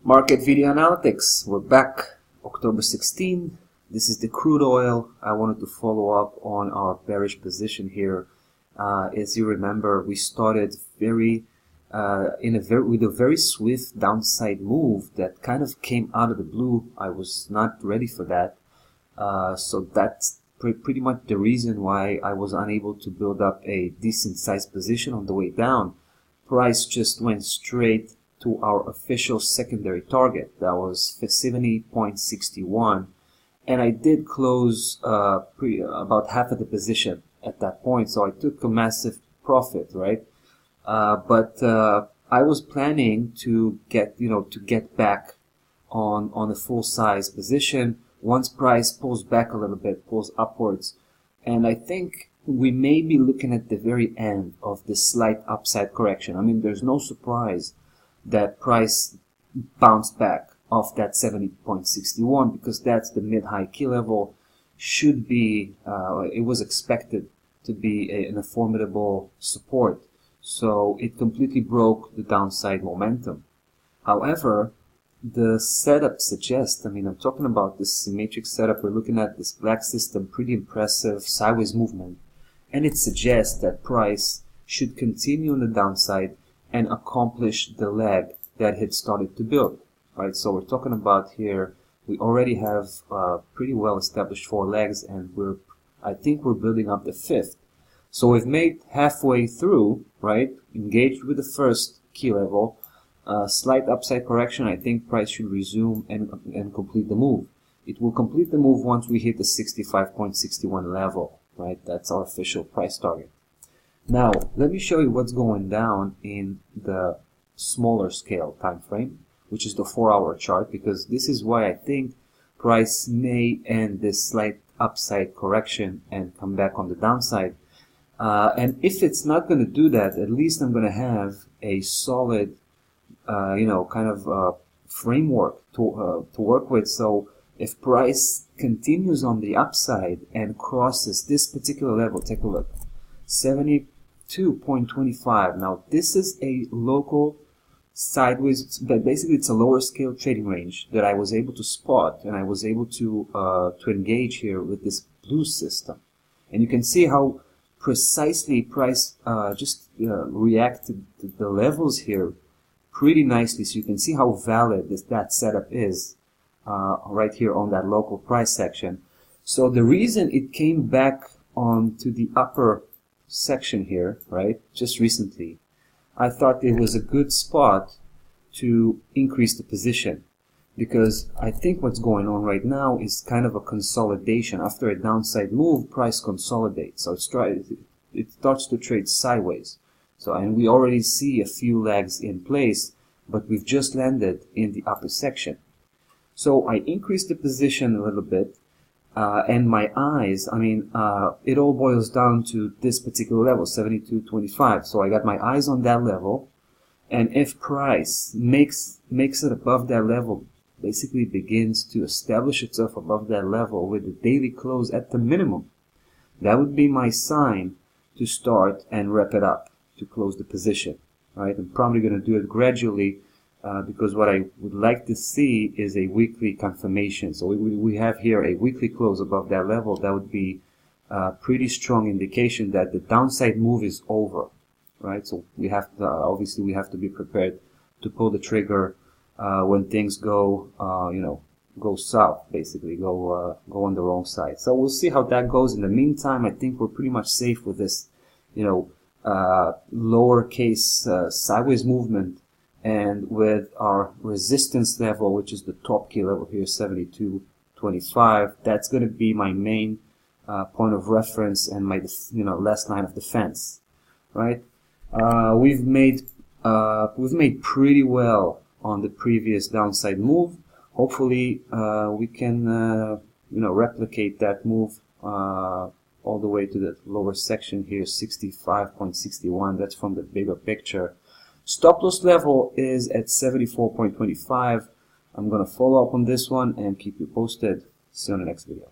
Market video analytics. We're back October 16. This is the crude oil. I wanted to follow up on our bearish position here. As you remember, we started with a very swift downside move that kind of came out of the blue. I was not ready for that. So that's pretty much the reason why I was unable to build up a decent sized position on the way down. Price just went straight to our official secondary target. That was 70.61, and I did close about half of the position at that point, so I took a massive profit, right? But I was planning to get back on a full size position once price pulls back a little bit, pulls upwards, and I think we may be looking at the very end of this slight upside correction. I mean, there's no surprise that price bounced back off that 70.61 because that's the mid-high key level. Should be, it was expected to be a formidable support. So it completely broke the downside momentum. However, the setup suggests, I'm talking about this symmetric setup. We're looking at this black system, pretty impressive sideways movement. And it suggests that price should continue on the downside and accomplish the leg that had started to build, right? So we're talking about here, we already have pretty well established 4 legs, and I think we're building up the 5th. So we've made halfway through, right? Engaged with the first key level, slight upside correction. I think price should resume and complete the move. It will complete the move once we hit the 65.61 level, right? That's our official price target. Now, let me show you what's going down in the smaller scale time frame, which is the 4-hour chart, because this is why I think price may end this slight upside correction and come back on the downside. And if it's not going to do that, at least I'm going to have a solid, framework to work with. So if price continues on the upside and crosses this particular level, take a look, 72.25. Now this is a local sideways, but basically it's a lower scale trading range that I was able to spot, and I was able to engage here with this blue system. And you can see how precisely price reacted to the levels here pretty nicely. So you can see how valid that setup is right here on that local price section. So the reason it came back onto the upper section here, right, just recently, I thought it was a good spot to increase the position, because I think what's going on right now is kind of a consolidation. After a downside move, price consolidates, so it starts to trade sideways. So, and we already see a few legs in place, but we've just landed in the upper section. So I increased the position a little bit. And my eyes, it all boils down to this particular level, 72.25. So I got my eyes on that level, and if price makes it above that level, basically begins to establish itself above that level with the daily close at the minimum, that would be my sign to start and wrap it up, to close the position, right? I'm probably going to do it gradually, because what I would like to see is a weekly confirmation. So we have here a weekly close above that level. That would be a pretty strong indication that the downside move is over, right? So we have to, obviously we have to be prepared to pull the trigger when things go, go south, basically, go on the wrong side. So we'll see how that goes. In the meantime, I think we're pretty much safe with this, lowercase sideways movement. And with our resistance level, which is the top key level here, 72.25, that's going to be my main point of reference and my last line of defense, right? We've made pretty well on the previous downside move. Hopefully, we can replicate that move all the way to the lower section here, 65.61. That's from the bigger picture. Stop loss level is at 74.25. I'm going to follow up on this one and keep you posted. See you on the next video.